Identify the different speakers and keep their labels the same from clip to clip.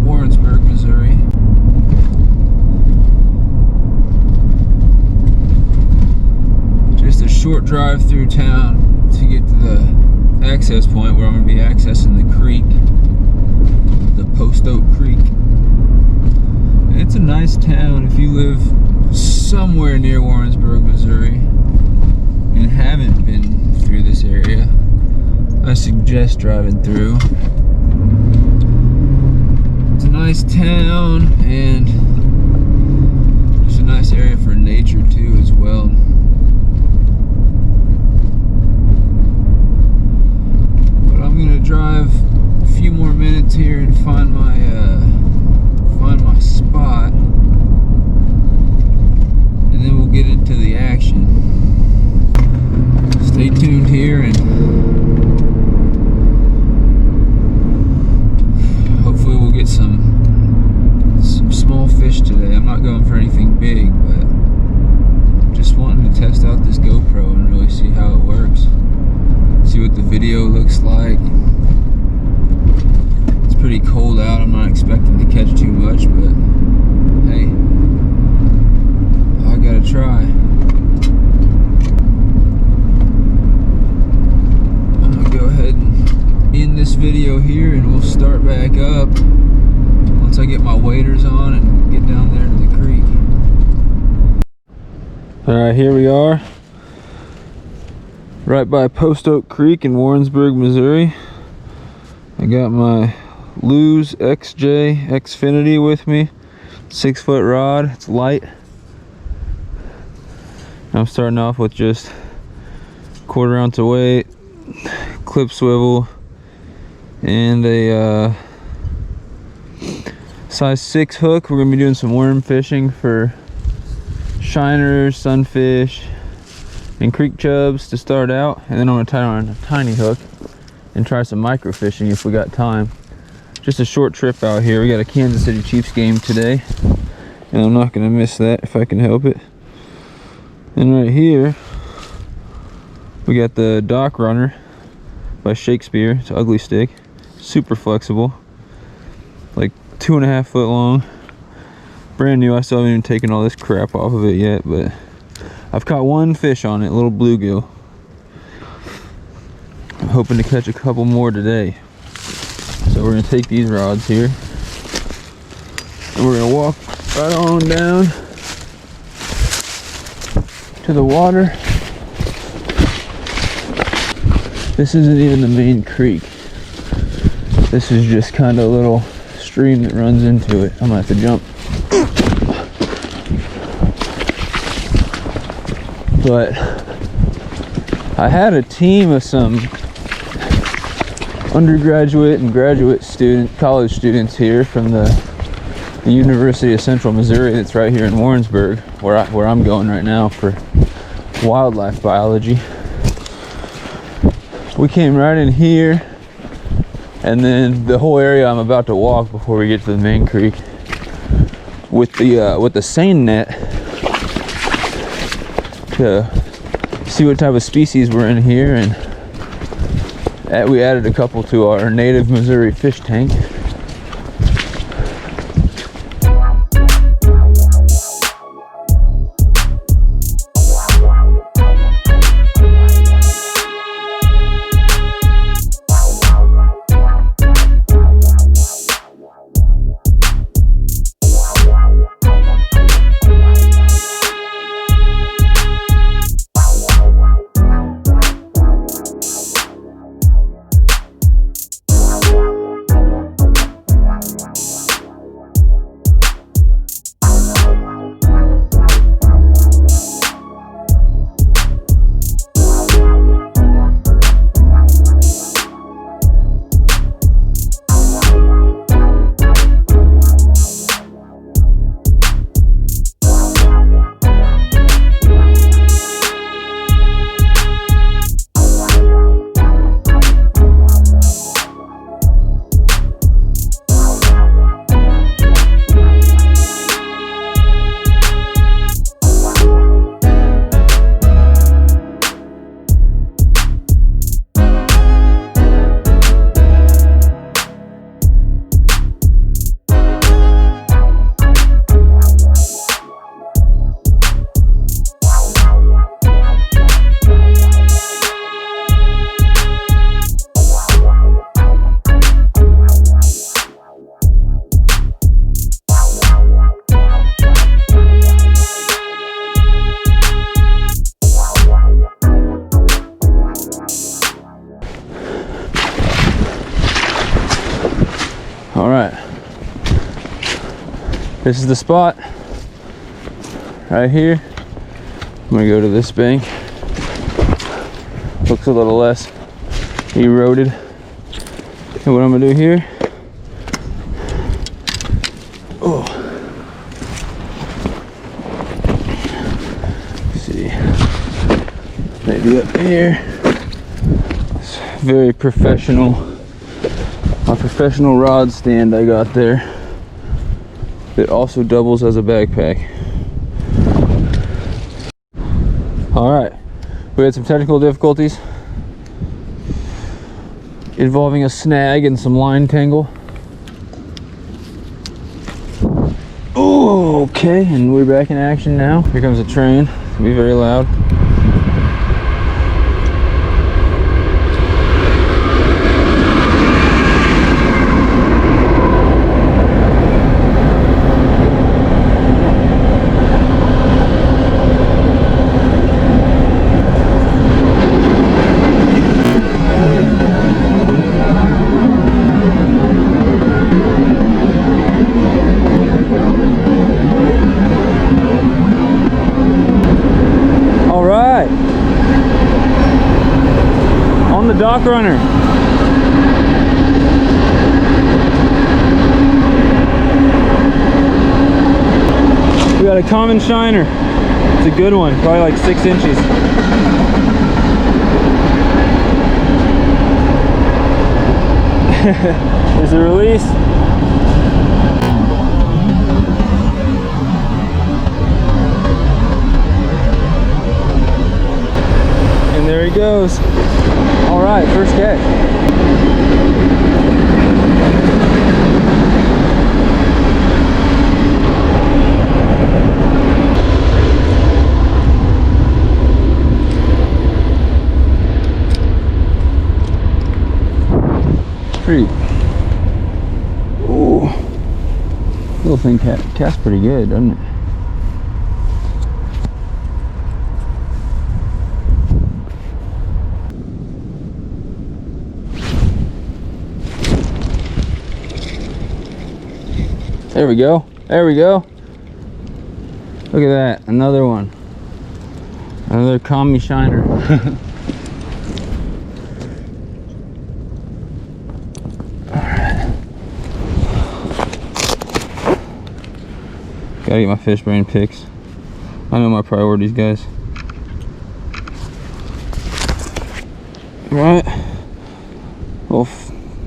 Speaker 1: Warrensburg, Missouri. Just a short drive through town to get to the access point where I'm going to be accessing the creek, the Post Oak Creek. And it's a nice town if you live somewhere near Warrensburg, Missouri and haven't been through this area. I suggest driving through. It's a nice town and just a nice area for nature too as well. But I'm gonna drive a few more minutes here and find my spot, and then we'll get into the action. Stay tuned here and hopefully we'll get some small fish today. I'm not going for anything big, but just wanting to test out this GoPro and really see how it works. See what the video looks like. It's pretty cold out. I'm not expecting to catch too much, but hey, I gotta try. I'm gonna go ahead and end this video here and we'll start back up once I get my waders on and get down there to the creek. Alright, here we are, right by Post Oak Creek in Warrensburg, Missouri. I got my Lew's XJ Xfinity with me, 6-foot rod. It's light. I'm starting off with just 1/4 ounce of weight, clip swivel, and a size 6 hook. We're gonna be doing some worm fishing for shiners, sunfish, and creek chubs to start out, and then I'm gonna tie on a tiny hook and try some micro fishing if we got time. Just a short trip out here. We got a Kansas City Chiefs game today, and I'm not gonna miss that if I can help it. And right here we got the Dock Runner by Shakespeare. It's an ugly stick, super flexible, like 2.5 foot long, brand new. I still haven't even taken all this crap off of it yet, but I've caught one fish on it, a little bluegill. I'm hoping to catch a couple more today. So we're gonna take these rods here and we're gonna walk right on down to the water. This isn't even the main creek. This is just kind of a little stream that runs into it. I'm gonna have to jump. But I had a team of some undergraduate and graduate college students here from the University of Central Missouri that's right here in Warrensburg, where I'm going right now for wildlife biology. We came right in here, and then the whole area I'm about to walk before we get to the main creek with the seine net to see what type of species were in here, and we added a couple to our native Missouri fish tank. This is the spot right here. I'm gonna go to this bank. Looks a little less eroded. And what I'm gonna do here, oh, let's see, maybe up here. It's very professional. My professional rod stand I got there. It also doubles as a backpack. All right, we had some technical difficulties involving a snag and some line tangle. Oh, okay, and we're back in action now. Here comes a train. It's gonna be very loud. Dock runner. We got a common shiner. It's a good one, probably like 6 inches. There's a release. And there he goes. All right, first catch. Pretty. Ooh, little thing casts pretty good, doesn't it? There we go. There we go. Look at that. Another one. Another commie shiner. Alright. Gotta get my fish brain picks. I know my priorities, guys. Alright. Little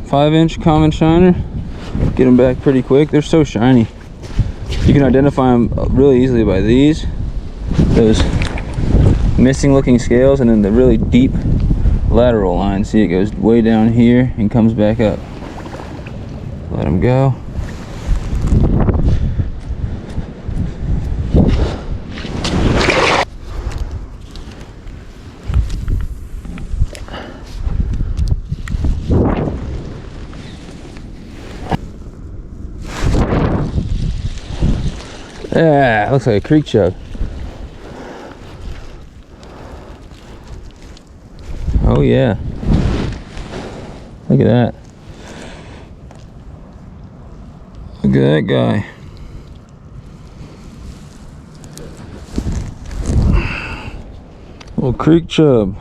Speaker 1: 5-inch common shiner. Get them back pretty quick. They're so shiny. You can identify them really easily by these, those missing looking scales, and then the really deep lateral line. See, it goes way down here and comes back up. Let them go. Yeah, looks like a creek chub. Oh yeah. Look at that. Look at that guy. Little creek chub.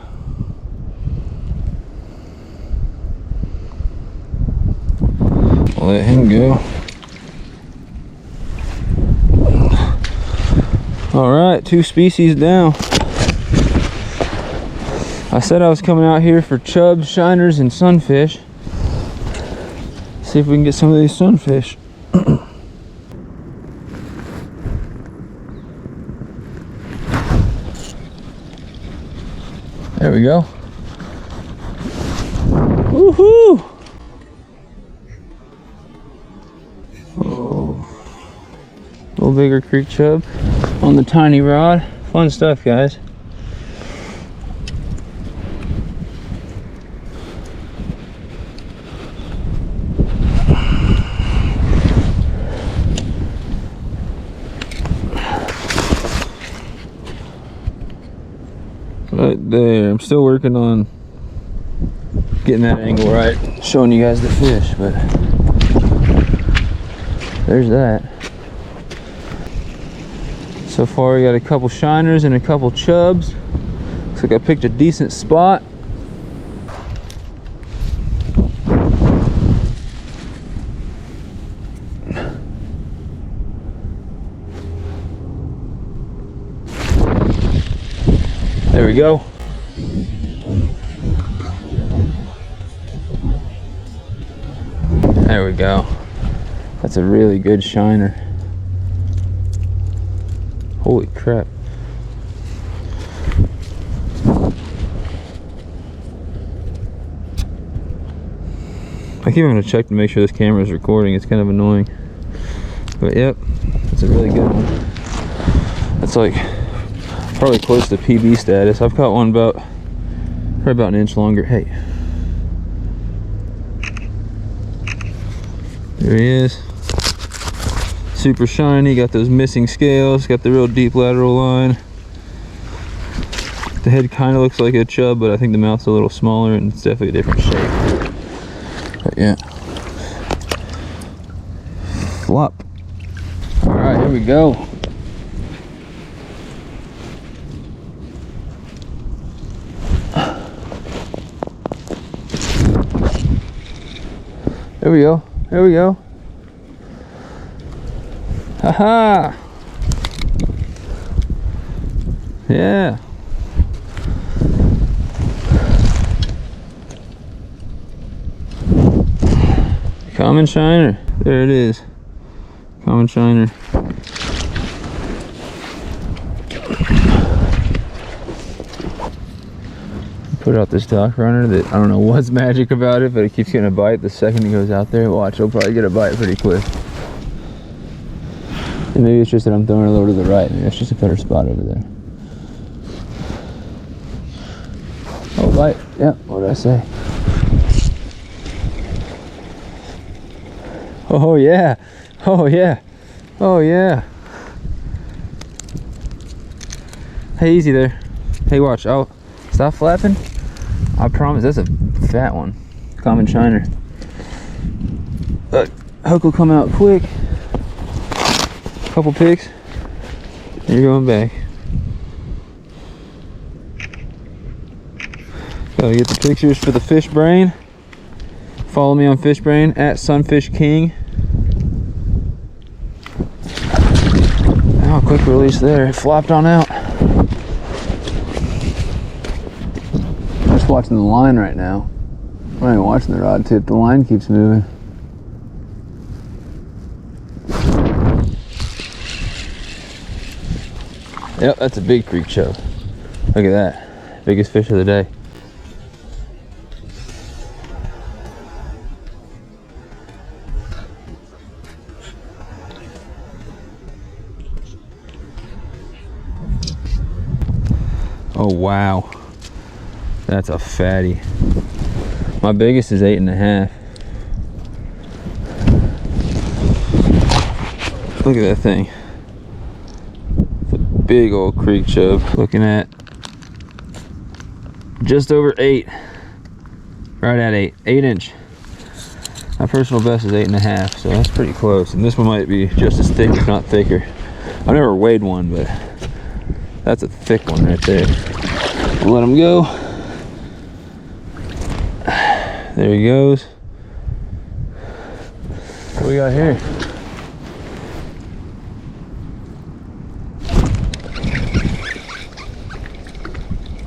Speaker 1: I'll let him go. All right, 2 species down. I said I was coming out here for chubs, shiners, and sunfish. See if we can get some of these sunfish. There we go. Woohoo! Oh, a little bigger creek chub on the tiny rod. Fun stuff, guys. Right there. I'm still working on getting that angle right, showing you guys the fish, but there's that. So far we got a couple shiners and a couple chubs. Looks like I picked a decent spot. There we go. There we go. That's a really good shiner. Holy crap. I keep having to check to make sure this camera is recording. It's kind of annoying. But yep, it's a really good one. That's like probably close to PB status. I've caught one probably about an inch longer. Hey. There he is. Super shiny, got those missing scales, got the real deep lateral line. The head kind of looks like a chub, but I think the mouth's a little smaller and it's definitely a different shape. But yeah. Flop. Alright, here we go. There we go. There we go. Haha. Yeah. Common shiner. There it is. Common shiner. Put out this dock runner that I don't know what's magic about it, but it keeps getting a bite the second he goes out there. Watch, he'll probably get a bite pretty quick. And maybe it's just that I'm throwing it a little to the right. Maybe it's just a better spot over there. Oh, bite. Yeah, what did I say? Oh, yeah. Oh, yeah. Oh, yeah. Hey, easy there. Hey, watch. I'll stop flapping. I promise, that's a fat one. Common shiner. Hook will come out quick. Couple picks. And you're going back. Gotta get the pictures for the fish brain. Follow me on Fish Brain at Sunfish King. Oh, quick release there. It flopped on out. Just watching the line right now. I'm not even watching the rod tip. The line keeps moving. Yep, that's a big creek chub. Look at that. Biggest fish of the day. Oh wow, that's a fatty. My biggest is 8.5. Look at that thing. It's a big old creek chub. Looking at just over 8. Right at 8. 8-inch. My personal best is 8.5, so that's pretty close. And this one might be just as thick, if not thicker. I've never weighed one, but that's a thick one right there. We'll let him go. There he goes. What we got here?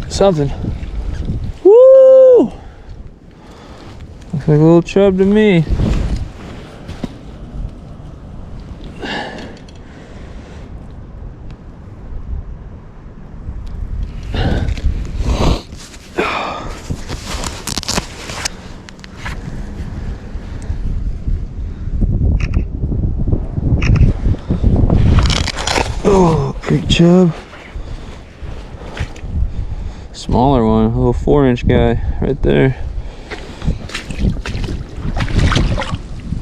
Speaker 1: Something. Woo! Looks like a little chub to me. Oh, creek chub. Smaller one, a little 4-inch guy right there.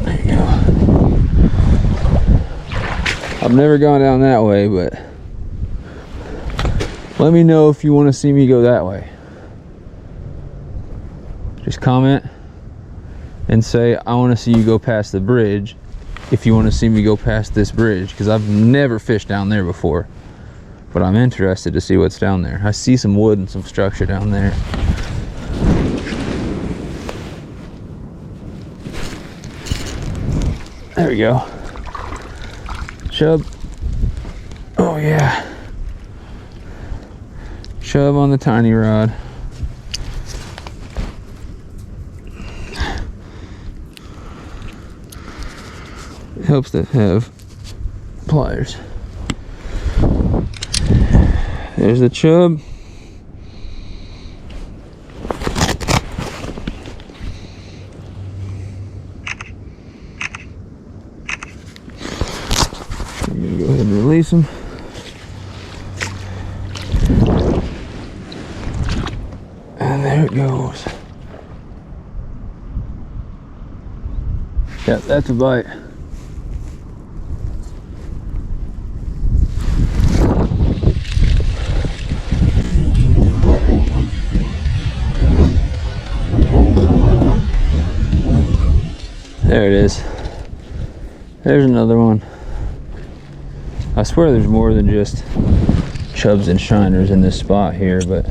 Speaker 1: There you go. I've never gone down that way, but let me know if you want to see me go that way. Just comment and say I want to see you go past the bridge if you want to see me go past this bridge, because I've never fished down there before. but I'm interested to see what's down there. I see some wood and some structure down there. There we go. Chub. Oh yeah. Chub on the tiny rod. It helps to have pliers. There's the chub. I'm gonna go ahead and release him. And there it goes. Yeah, that's a bite. There it is. There's another one. I swear there's more than just chubs and shiners in this spot here, but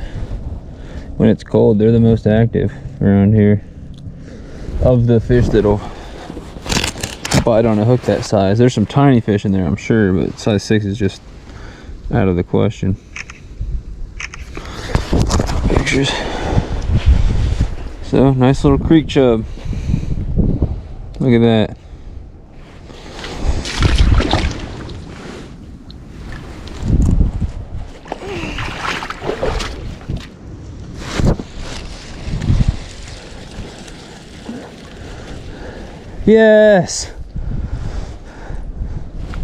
Speaker 1: when it's cold, they're the most active around here. Of the fish that'll bite on a hook that size. There's some tiny fish in there, I'm sure, but size 6 is just out of the question. Pictures. So, nice little creek chub. Look at that. Yes!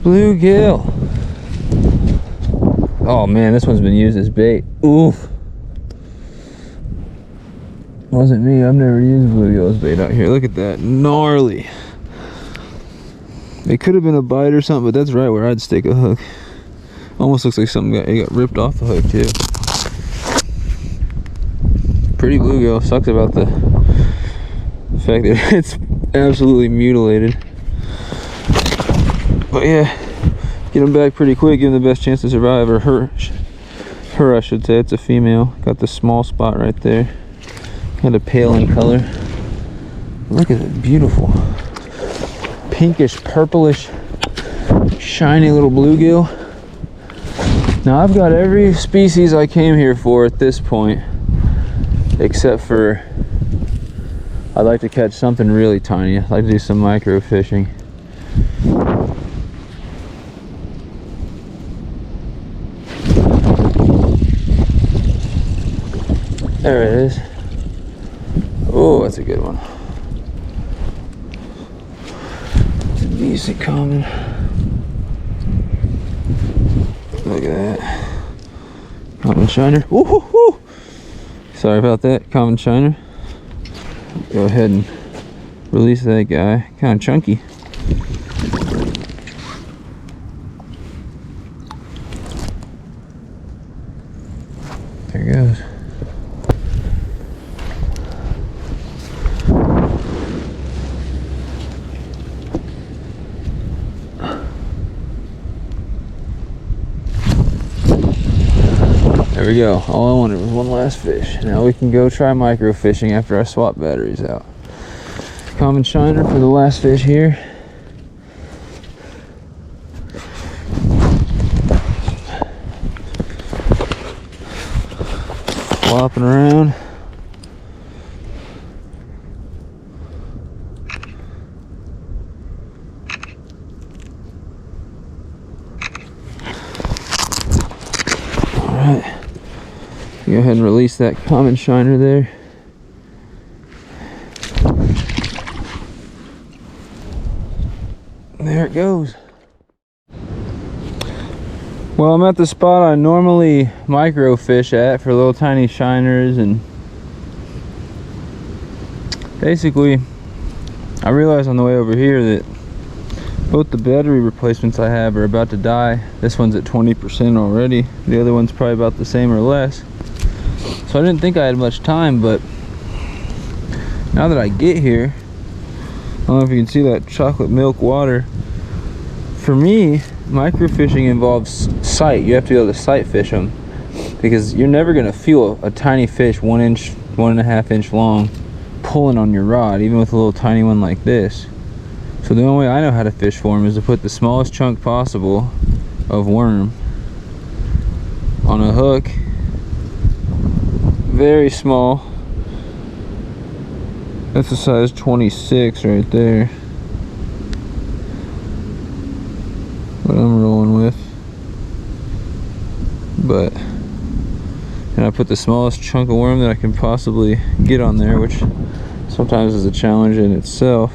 Speaker 1: Bluegill. Oh man, this one's been used as bait. Oof. Wasn't me, I've never used bluegill as bait out here. Look at that, gnarly. It could have been a bite or something, but that's right where I'd stick a hook. Almost looks like something got ripped off the hook too. Pretty bluegill. Sucks about the fact that it's absolutely mutilated. But yeah, get them back pretty quick, give them the best chance to survive. Or her I should say. It's a female. Got the small spot right there. Kind of pale in color. Look at it, beautiful. Pinkish, purplish, shiny little bluegill. Now I've got every species I came here for at this point, except for I'd like to catch something really tiny. I'd like to do some micro fishing. There it is. Oh, that's a good one. It's a decent common. Look at that. Common shiner. Woo-hoo-hoo. Sorry about that, common shiner. Go ahead and release that guy. Kind of chunky. There he goes. There we go. All I wanted was one last fish. Now we can go try micro fishing after I swap batteries out. Common shiner for the last fish here. Flopping around. All right. Go ahead and release that common shiner there. There it goes. Well, I'm at the spot I normally micro fish at for little tiny shiners, and basically I realized on the way over here that both the battery replacements I have are about to die. This one's at 20% already. The other one's probably about the same or less. So I didn't think I had much time, but now that I get here, I don't know if you can see that chocolate milk water. For me, microfishing involves sight. You have to be able to sight fish them, because you're never gonna feel a tiny fish 1 inch, 1.5 inch long pulling on your rod, even with a little tiny one like this. So the only way I know how to fish for them is to put the smallest chunk possible of worm on a hook, very small. That's a size 26 right there, what I'm rolling with. And I put the smallest chunk of worm that I can possibly get on there, which sometimes is a challenge in itself.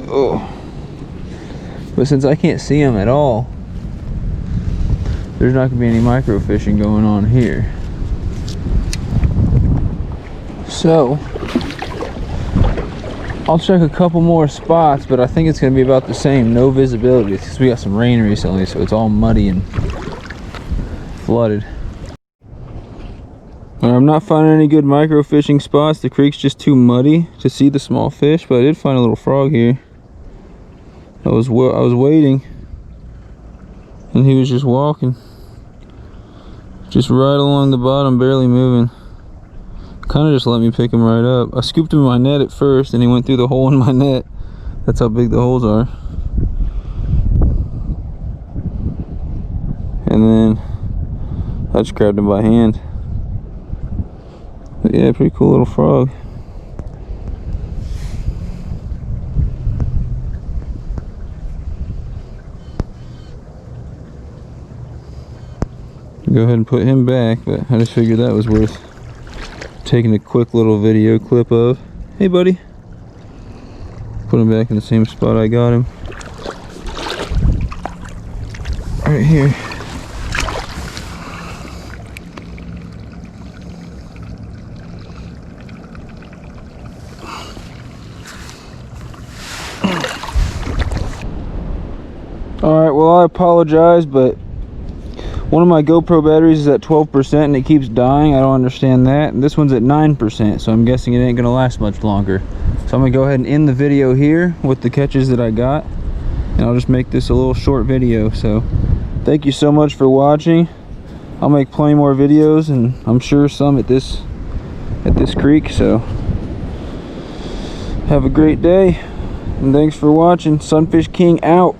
Speaker 1: Oh, but since I can't see them at all, there's not gonna be any microfishing going on here. So I'll check a couple more spots, but I think it's gonna be about the same. No visibility, because we got some rain recently, so it's all muddy and flooded. I'm not finding any good microfishing spots. The creek's just too muddy to see the small fish, but I did find a little frog here. I was waiting, and he was just walking, just right along the bottom, barely moving. Kind of just let me pick him right up. I scooped him in my net at first, and he went through the hole in my net. That's how big the holes are. And then I just grabbed him by hand. But yeah, pretty cool little frog. Go ahead and put him back, but I just figured that was worth taking a quick little video clip of. Hey buddy. Put him back in the same spot I got him. Right here. Alright, well I apologize, but one of my GoPro batteries is at 12% and it keeps dying. I don't understand that. And this one's at 9%, so I'm guessing it ain't gonna last much longer. So I'm gonna go ahead and end the video here with the catches that I got, and I'll just make this a little short video. So thank you so much for watching. I'll make plenty more videos, and I'm sure some at this creek. So have a great day, and thanks for watching. Sunfish King out.